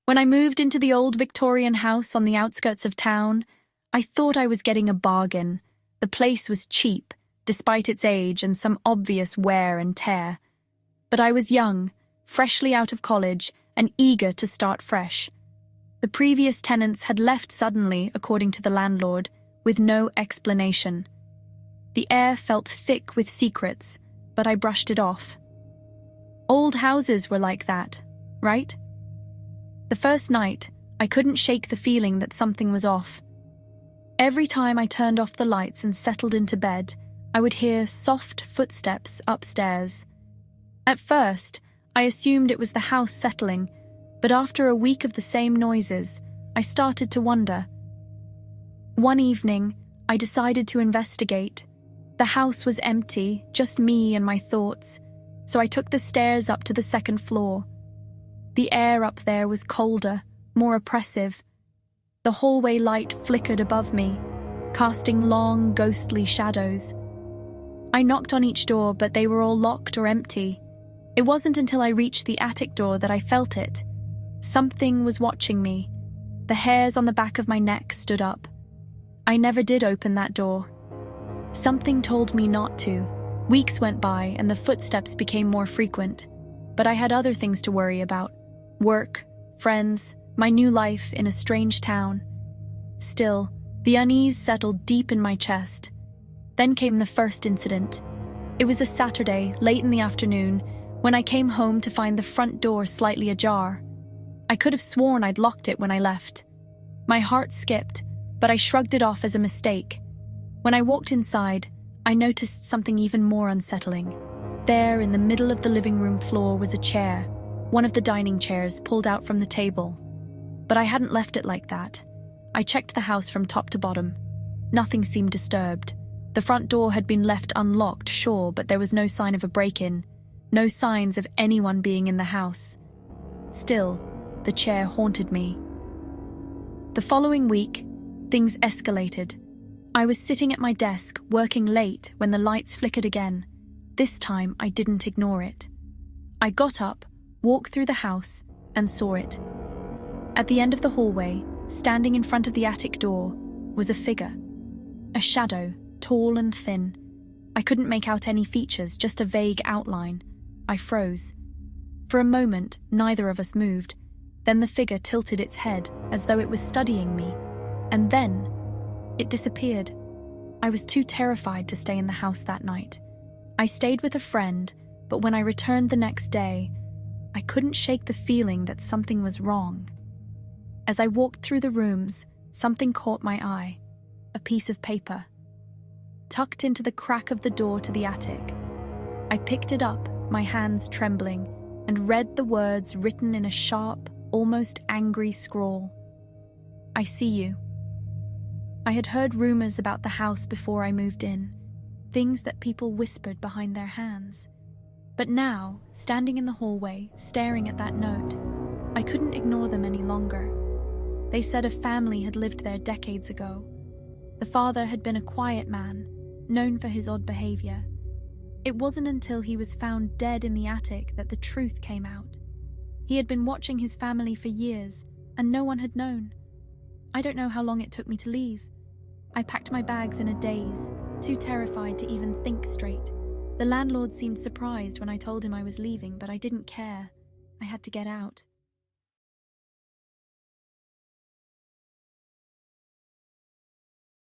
When I moved into the old Victorian house on the outskirts of town, I thought I was getting a bargain. The place was cheap, despite its age and some obvious wear and tear. But I was young, freshly out of college, and eager to start fresh. The previous tenants had left suddenly, according to the landlord, with no explanation. The air felt thick with secrets, but I brushed it off. Old houses were like that, right? The first night, I couldn't shake the feeling that something was off. Every time I turned off the lights and settled into bed, I would hear soft footsteps upstairs. At first, I assumed it was the house settling, but after a week of the same noises, I started to wonder. One evening, I decided to investigate. The house was empty, just me and my thoughts, so I took the stairs up to the second floor. The air up there was colder, more oppressive. The hallway light flickered above me, casting long, ghostly shadows. I knocked on each door, but they were all locked or empty. It wasn't until I reached the attic door that I felt it. Something was watching me. The hairs on the back of my neck stood up. I never did open that door. Something told me not to. Weeks went by and the footsteps became more frequent. But I had other things to worry about. Work, friends, my new life in a strange town. Still, the unease settled deep in my chest. Then came the first incident. It was a Saturday, late in the afternoon, when I came home to find the front door slightly ajar. I could have sworn I'd locked it when I left. My heart skipped, but I shrugged it off as a mistake. When I walked inside, I noticed something even more unsettling. There, in the middle of the living room floor, was a chair, one of the dining chairs pulled out from the table. But I hadn't left it like that. I checked the house from top to bottom. Nothing seemed disturbed. The front door had been left unlocked, sure, but there was no sign of a break-in, no signs of anyone being in the house. Still, the chair haunted me. The following week, things escalated. I was sitting at my desk, working late, when the lights flickered again. This time, I didn't ignore it. I got up, walked through the house, and saw it. At the end of the hallway, standing in front of the attic door, was a figure. A shadow, tall and thin. I couldn't make out any features, just a vague outline. I froze. For a moment, neither of us moved. Then the figure tilted its head, as though it was studying me. And then, it disappeared. I was too terrified to stay in the house that night. I stayed with a friend, but when I returned the next day, I couldn't shake the feeling that something was wrong. As I walked through the rooms, something caught my eye. A piece of paper. Tucked into the crack of the door to the attic. I picked it up, my hands trembling, and read the words written in a sharp, almost angry scrawl. I see you. I had heard rumors about the house before I moved in, things that people whispered behind their hands. But now, standing in the hallway, staring at that note, I couldn't ignore them any longer. They said a family had lived there decades ago. The father had been a quiet man, known for his odd behavior. It wasn't until he was found dead in the attic that the truth came out. He had been watching his family for years, and no one had known. I don't know how long it took me to leave. I packed my bags in a daze, too terrified to even think straight. The landlord seemed surprised when I told him I was leaving, but I didn't care. I had to get out.